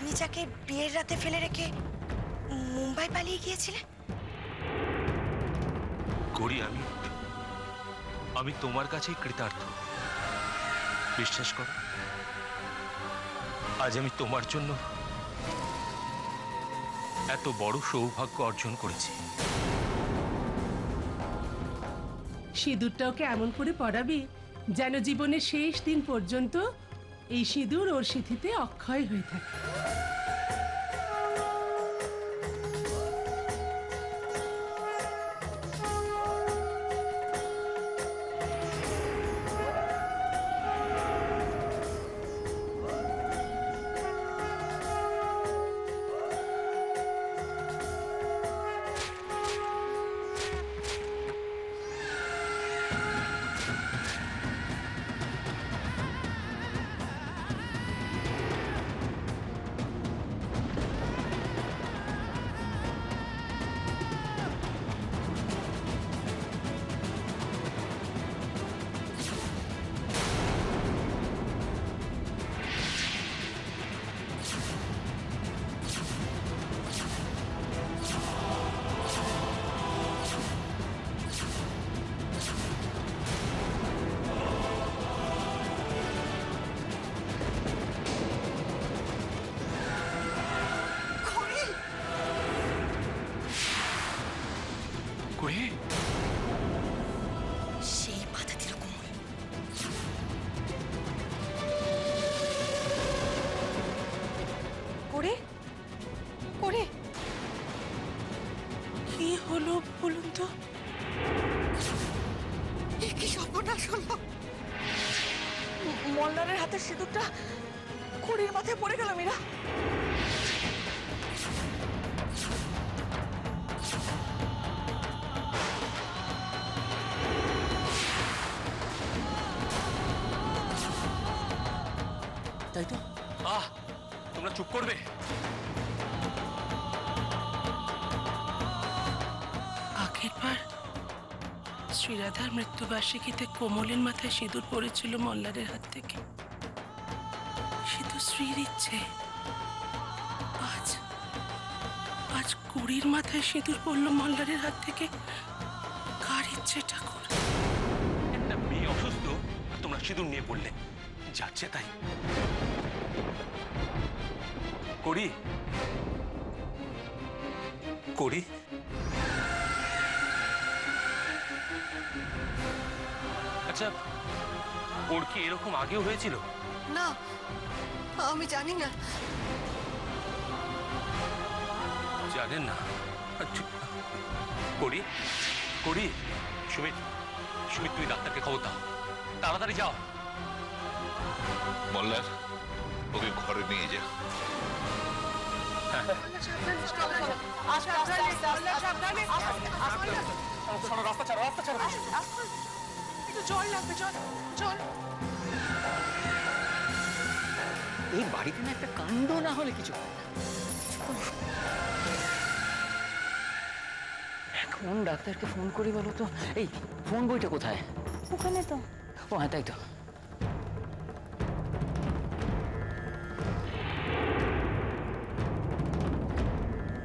আপনি যাকে বিয়ের রাতে ফেলে রেখে মুম্বাই পালিয়ে গিয়েছিলেন? গৌরী, আমি তোমার কাছেই কৃতার্থ। বিশ্বাস করো, আজ আমি তোমার জন্য এত বড় সৌভাগ্য অর্জন করেছি। সিঁদুরটা ওকে এমন করে পরাবি যেন জীবনের শেষ দিন পর্যন্ত এই সিঁদুর ওর সিঁথিতে অক্ষয় হয়ে থাকে। সেই বাধা দিল কোমল। করে করে কি হলো বলুন তো? কি সর্বনাশ হলো! মল্লারের হাতের সিঁদুরটা কুড়ির মাথায় পড়ে গেল। মীরা, তাই তো। তোমরা চুপ করবে? আগেরবার শ্রীরাধার মৃত্যুবার্ষিকীতে কোমলের মাথায় সিঁদুর পড়েছিল মল্লারের হাত থেকে। সে তো শ্রীর ইচ্ছে। আজ আজ কুড়ির মাথায় সিঁদুর পড়লো মল্লারের হাত থেকে। কার ইচ্ছে ঠাকুর? একটা মেয়ে অসুস্থ, তোমরা সিঁদুর নিয়ে পড়লে। যাচ্ছে তাই করি করি। আচ্ছা, ওর কি এরকম আগেও হয়েছিল? না, আমি জানি না। জানেন না? আচ্ছা, করি করি। সুমিত, সুমিত, তুমি ডাক্তারকে খবর দাও, তাড়াতাড়ি যাও। মল্লার, ওকে ঘরে নিয়ে যা। রাস্তা ছাড়ো, রাস্তা ছাড়ো। একটু জল লাগবে, জল জল। এই বাড়িতে না একটা কাণ্ড না হলে কিছু হয় না। এখন ডাক্তারকে ফোন করি বলো তো। এই ফোন বইটা কোথায়? ওখানে তো। ও হ্যাঁ, তাই তো।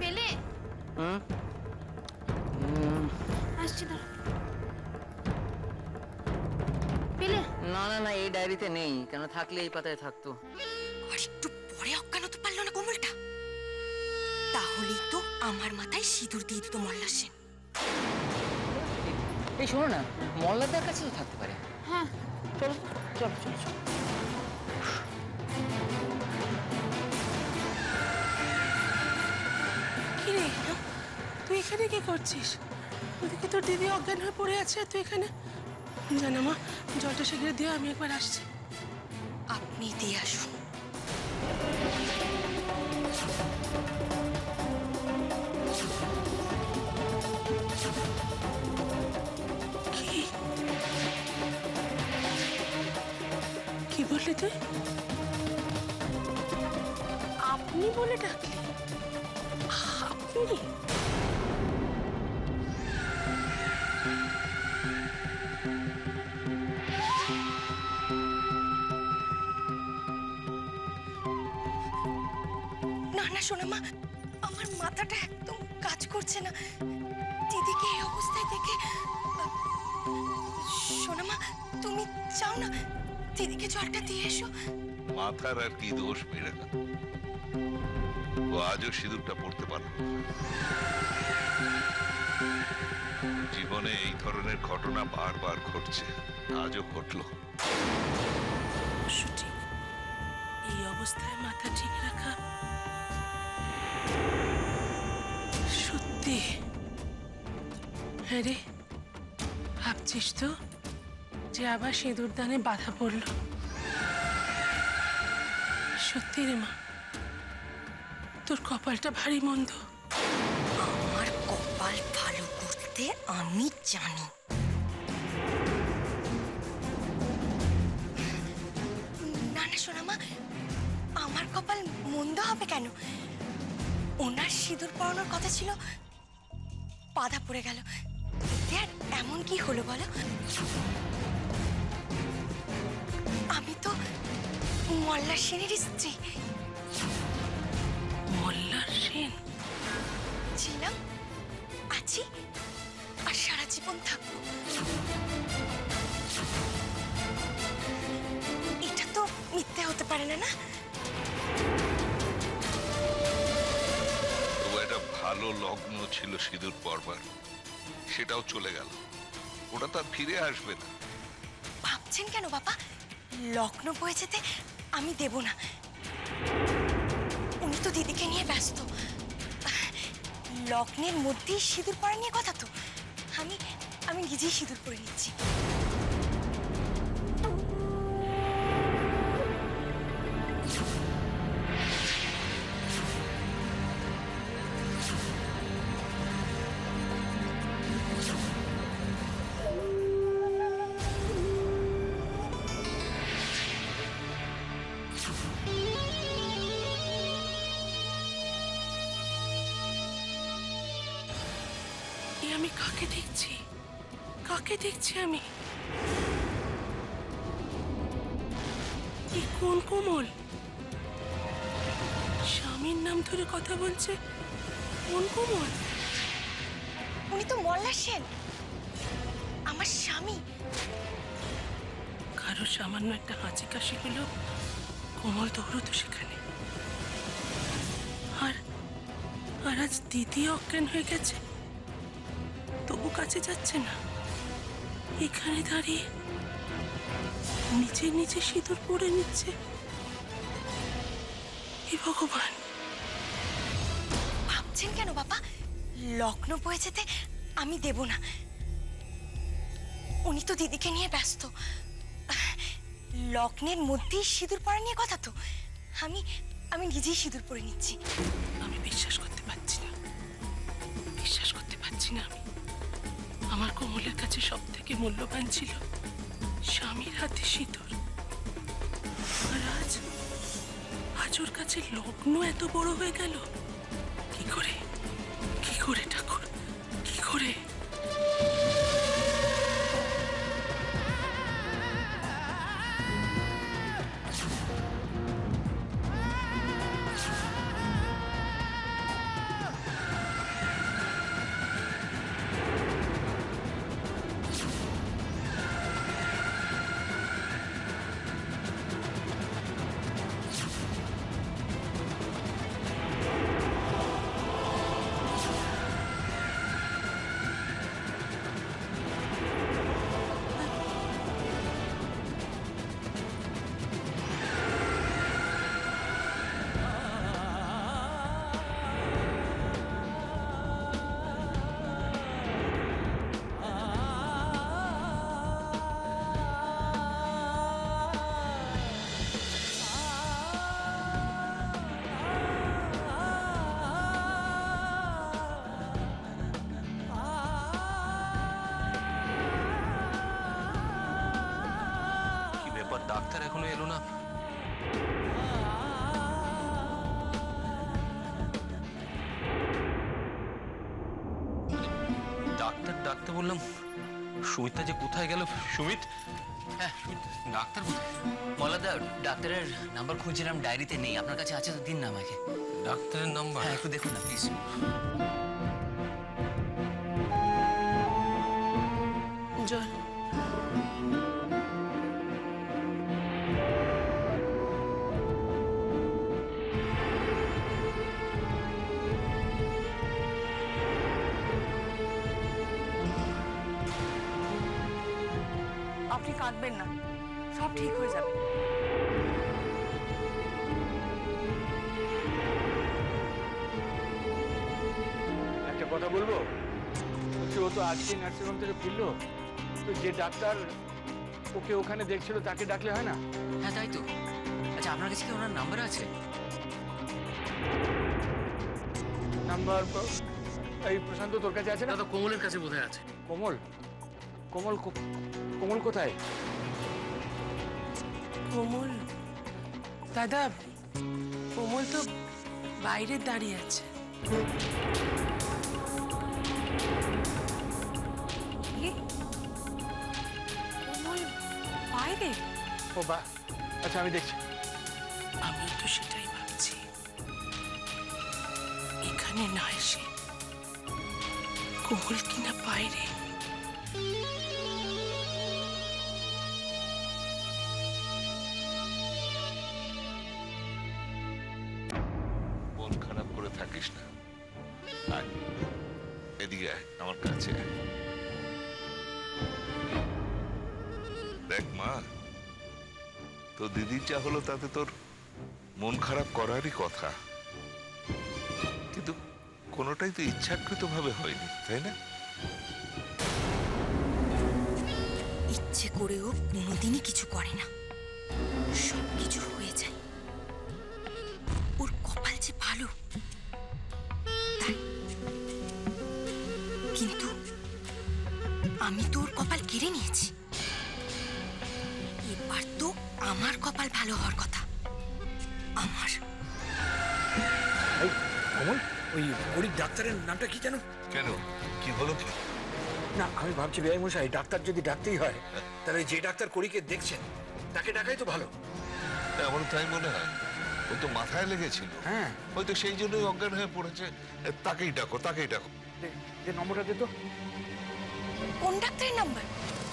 পেলে আসছি তো। পেলে? না না না, এই ডায়েরিতে নেই। কেন থাকলে এই পাতায় থাকতো। আর একটু পরে অজ্ঞান হতে পারলো না কোমলটা? তাহলেই তো আমার মাথায় সিঁদুর দিয়ে দিত মল্লার সেন। এই শোনো না, মল্লারদার কাছে তো থাকতে পারে। হ্যাঁ, চলো চলো চলো চলো। কি রে, তুই এখানে কি করছিস? ওদিকে তোর দিদি অজ্ঞান হয়ে পড়ে আছে, তুই এখানে? জানা মা, জলটা শীঘ্র দিয়ে, আমি একবার আসছি। আপনি দিয়ে আসুন। কি বললি তুই? আপনি বলে ডাকলি? আপনি? না না সোনামা, আমার মাথাটা একদম কাজ করছে না দিদিকে এই অবস্থায় দেখে। সোনামা, তুমি চাও না দিদিকে জলটা দিয়ে এসো? মাথার আর কি দোষ মেয়েরা, ও আজও সিঁদুরটা পড়তে পারল না। জীবনে এই ধরনের ঘটনা বারবার ঘটছে, আজও ঘটলো। ঠিক, এই অবস্থায় মাথা ঠিক রাখা সত্যি। হ্যাঁ রে, ভাবছিস তো যে আবার সিঁদুর দানে বাধা পড়ল? সত্যি রে মা, তোর কপালটা ভারী মন্দ। আমার কপাল ভালো করতে আমি জানি। না না সোনামা, আমার কপাল মন্দ হবে কেন? ওনার সিঁদুর পরানোর কথা ছিল, বাধা পড়ে গেল। এতে আর এমন কি হলো বলো? আমি তো মল্লার সেনেরই স্ত্রী। মল্লার সেন? ছিলাম, আছি, আর সারা জীবন থাকবো। এটা তো মিথ্যে হতে পারে না, না? তবু একটা ভালো লগ্ন ছিল সিঁদুর পরবার, সেটাও চলে গেল। ওটা তো আর ফিরে আসবে না। ভাবছেন কেন বাবা? লগ্ন বয়ে যেতে আমি দেব না। উনি তো দিদিকে নিয়ে ব্যস্ত। লগ্নের মধ্যেই সিঁদুর পরা নিয়ে কথা তো। আমি নিজেই সিঁদুর পরে নিচ্ছি। আমি কাকে দেখছি? কাকে দেখছি আমি? কোন কোমল? স্বামীর নাম ধরে কথা বলছে, কোন কোমল? উনি তো মল্লার সেন, আমার স্বামী। কারো সামান্য একটা হাঁচি কাশি হলো, কোমল দৌড়তো সেখানে। আর আজ দিদি অজ্ঞান হয়ে গেছে, তবু কাছে যাচ্ছে না। এখানে দাঁড়িয়ে নিজে নিজে সিঁদুর পরে নিচ্ছে। হে ভগবান! ভাবছেন কেন বাবা? লগ্ন বয়ে যেতে আমি দেব না। উনি তো দিদিকে নিয়ে ব্যস্ত। লগ্নের মধ্যেই সিঁদুর পরা নিয়ে কথা তো। আমি নিজেই সিঁদুর পরে নিচ্ছি। আমি বিশ্বাস করতে পারছি না, বিশ্বাস করতে পারছি না। আমার কোমলের কাছে সব থেকে মূল্যবান ছিল স্বামীর হাতে সিঁদুর। আর আজ ওর কাছে লগ্ন এত বড় হয়ে গেল। কি করে, কি করে ঠাকুর, কি করে? ডাক্তার এখনো এলো না। ডাক্তার ডাক্তার বললাম, সুমিতটা যে কোথায় গেল? সুমিত, ডাক্তার কোথায়? মলাদা, ডাক্তারের নাম্বার খুঁজছিলাম, ডায়েরিতে নেই। আপনার কাছে আছে তো দিন না আমাকে। ডাক্তারের নাম্বার? হ্যাঁ, একটু দেখুন না প্লিজ। জল। আপনি কাঁদবেন না, সব ঠিক হয়ে যাবে। একটা কথা বলবো, বলছি ও তো আজকে নার্সিংহোম থেকে ফিরলো, তো যে ডাক্তার ওকে ওখানে দেখছিল তাকে ডাকলে হয় না? হ্যাঁ তাই তো। আচ্ছা, আপনার কাছে কি ওনার নাম্বার আছে? নাম্বার এই প্রশান্ত তোর কাছে আছে না? দাদা কোমলের কাছে বোধহয় আছে। কোমল? কোমল কোমল কোথায়? কোমল? দাদা, কোমল তো বাইরে দাঁড়িয়ে আছে। কোমল বাইরে? ও বাহ, আচ্ছা আমি দেখছি। আমি তো সেটাই ভাবছি, এখানে না এসে কোমল কিনা বাইরে। মন খারাপ করে থাকিস না। আয়, এদিকে আয়, আমার কাছে আয়। দেখ মা, তো দিদির যা হলো তাতে তোর মন খারাপ করারই কথা, কিন্তু কোনোটাই তো ইচ্ছাকৃত ভাবে হয়নি, তাই না? ইচ্ছে করেও কোনোদিনই কিছু করে না, সব কিছু হয়ে যায়। ওর কপাল যে ভালো তাই। কিন্তু আমি তো ওর কপাল কেড়ে নিয়েছি। এবার তো আমার কপাল ভালো হওয়ার কথা। আমার এই কোমল, ওই গরিব ডাক্তারের নামটা কি জানো? কেন, কি হলো কি? না, আমি ভাবছি বেআই মশাই, ডাক্তার যদি ডাকতেই হয় তাহলে যে ডাক্তার করিকে দেখছেন তাকে ডাকাই তো ভালো। আমার তাই মনে হয়। ও তো মাথায় লেগেছিল, হ্যাঁ, হয়তো সেই জন্যই অজ্ঞান হয়ে পড়েছে। তাকেই ডাকো, তাকেই ডাকো। যে নম্বরটা দে তো। কোন ডাক্তারের নাম্বার?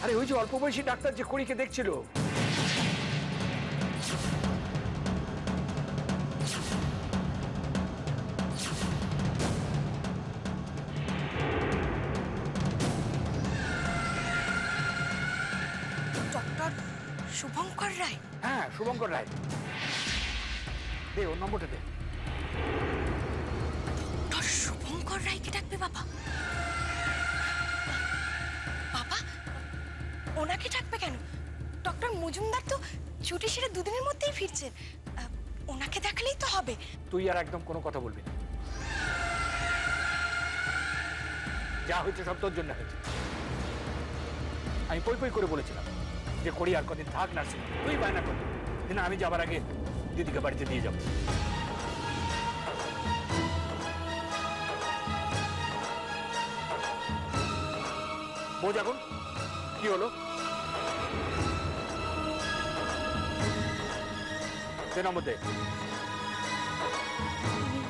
আরে ওই যে অল্প বয়সী ডাক্তার যে করিকে দেখছিল। ডক্টর শুভঙ্কর রায়। হ্যাঁ, শুভঙ্কর রায়। দে ওর নম্বরটা দে। ডক্টর শুভঙ্কর রায়কে ডাকবে বাবা? বাবা ওনাকে ডাকবে কেন? ডক্টর মজুমদার তো ছুটি সেরে দুদিনের মধ্যেই ফিরছেন, ওনাকে দেখালেই তো হবে। তুই আর একদম কোনো কথা বলবি না। যা হয়েছে সব তোর জন্য হয়েছে। আমি পই পই করে বলেছিলাম যে করি আর কদিন থাক নার্সিং, তুই বায়না করবি না আমি যাবার আগে দিদিকে বাড়িতে দিয়ে যাবো। বোঝ এখন কি হলো? সে নম্বর দে।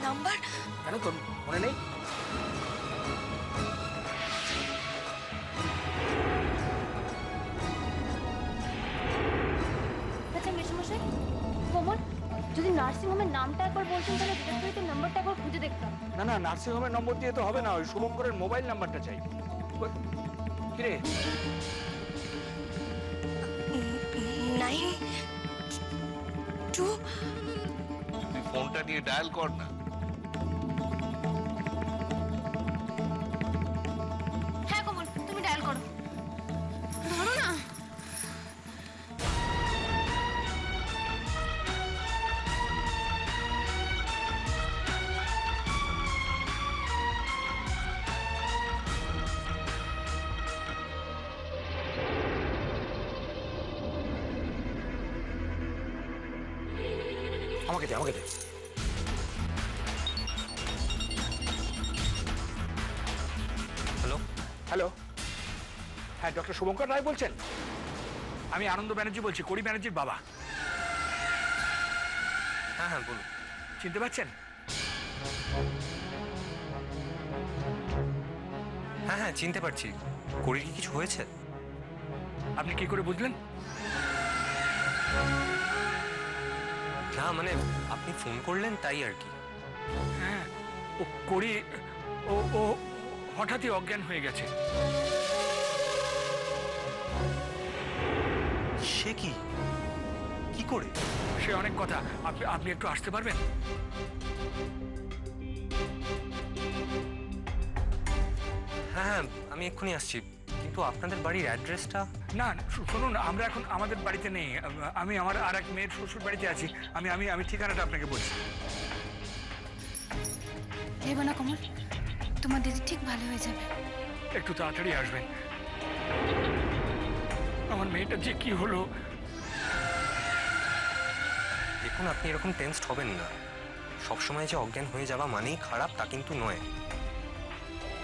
নাম্বার? কেন তোর মনে নেই? আচ্ছা মেশামশাই, কোমল যদি নার্সিংহোমের নামটা একবার বলতেন তাহলে ডিরেক্টরিতে নাম্বারটা একবার খুঁজে দেখতাম। না না, নার্সিং হোমের নম্বর দিয়ে তো হবে না, ওই শুভঙ্করের মোবাইল নাম্বারটা চাই। কিরে? 9 2 তুই ফোনটা নিয়ে ডায়াল কর না। হ্যাঁ কোমল, তুমি ডায়াল করো। ধরো না। আমাকে দে, আমাকে দে। হ্যালো? হ্যালো, হ্যাঁ ডক্টর শুভঙ্কর রায় বলছেন? আমি আনন্দ ব্যানার্জি বলছি, কড়ি ব্যানার্জির বাবা। হ্যাঁ হ্যাঁ বলুন। চিনতে পারছেন? হ্যাঁ হ্যাঁ চিনতে পারছি। করির কি কিছু হয়েছে? আপনি কি করে বুঝলেন? না মানে আপনি ফোন করলেন তাই আর কি। হ্যাঁ, ও কড়ি ও ও হঠাৎই অজ্ঞান হয়ে গেছে। সে কি কি করে? সে অনেক কথা। আপনি একটু আসতে পারবেন? হ্যাঁ হ্যাঁ আমি এক্ষুনি আসছি, কিন্তু আপনাদের বাড়ির অ্যাড্রেসটা? না শুনুন, আমরা এখন আমাদের বাড়িতে নেই। আমি আমার আর এক মেয়ের শ্বশুর বাড়িতে আছি। আমি আমি আমি ঠিকানাটা আপনাকে বলছি। ভেবো না কমল, তোমার দিদি ঠিক ভালো হয়ে যাবে। একটু তাড়াতাড়ি আসবেন। আমার মেয়েটার যে কি হলো। দেখুন আপনি এরকম টেনসড হবেন না। সবসময় যে অজ্ঞান হয়ে যাওয়া মানেই খারাপ তা কিন্তু নয়।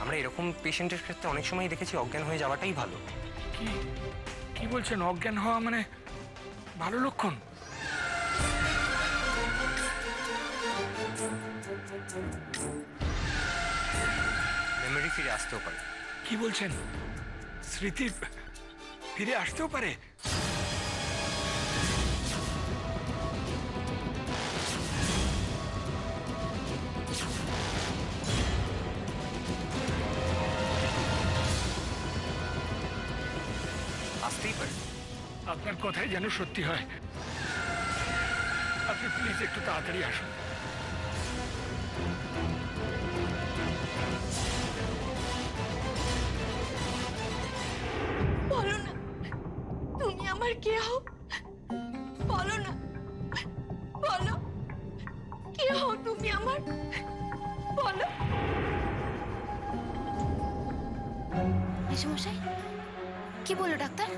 আমরা এরকম পেশেন্টের ক্ষেত্রে অনেক সময় দেখেছি অজ্ঞান হয়ে যাওয়াটাই ভালো। কি কি বলছেন? অজ্ঞান হওয়া মানে ভালো লক্ষণ? মেমোরি ফিরে আসতেও পারে। কি বলছেন? স্মৃতি ফিরে আসতেও পারে? আসতেই পারে। আপনার কথাই যেন সত্যি হয়। আপনি প্লিজ একটু তাড়াতাড়ি আসুন। বলো না, তুমি আমার কে হও? বলো না, বলো কে হও তুমি আমার? বলো। মেসোমশাই, কি বললো ডাক্তার?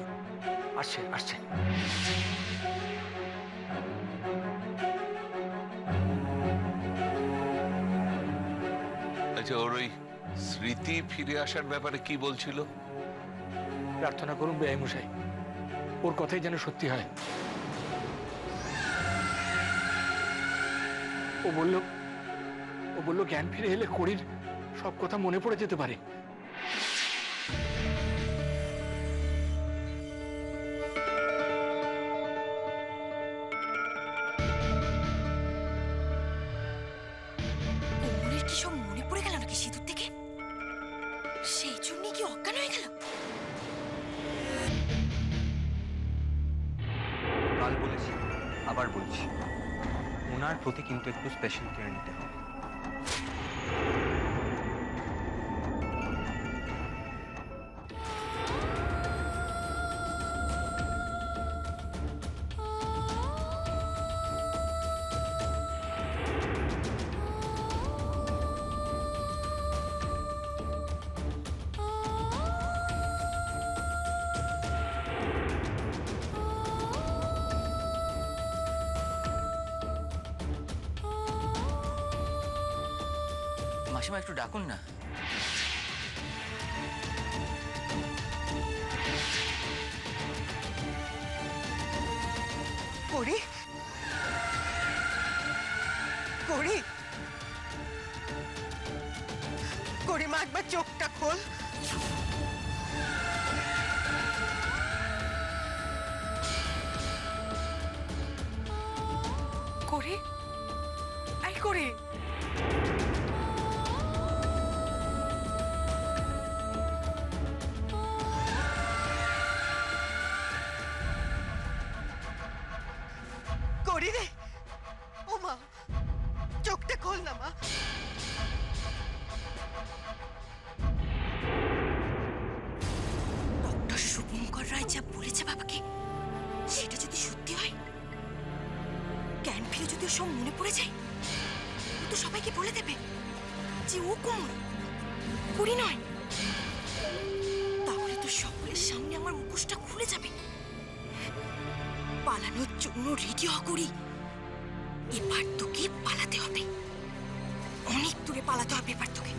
আসছে আসছে। আচ্ছা, ওর ওই স্মৃতি ফিরে আসার ব্যাপারে কি বলছিল? প্রার্থনা করুন বেআইমশাই, ওর কথাই যেন সত্যি হয়। ও বলল জ্ঞান ফিরে এলে কড়ির সব কথা মনে পড়ে যেতে পারে। কোমরের কি সব মনে পড়ে গেল নাকি সিঁদুর থেকে? সেই জন্যই কি অজ্ঞান হয়ে গেল? কাল বলেছি, আবার বলছি, ওনার প্রতি কিন্তু একটু স্পেশাল কেয়ার নিতে হবে। মাসিমা একটু ডাকুন না। করি করি করি মা, একবার চোখটা খোল। করে আই করে করি রে, ও মা, চোখটা খোল না মা। ডক্টর শুভঙ্কর রায় যা বলেছে বাবাকে, সেটা যদি সত্যি হয়, জ্ঞান ফিরে যদি সব মনে পড়ে যায়, ও তো সবাইকে বলে দেবে যে ও কোমল, করি নয়। তাহলে তো সকলের সামনে আমার মুখোশটা খুলে যাবে। পালানোর জন্য রেডি হ করি। এবার তোকে পালাতে হবে, অনেক দূরে পালাতে হবে এবার তোকে।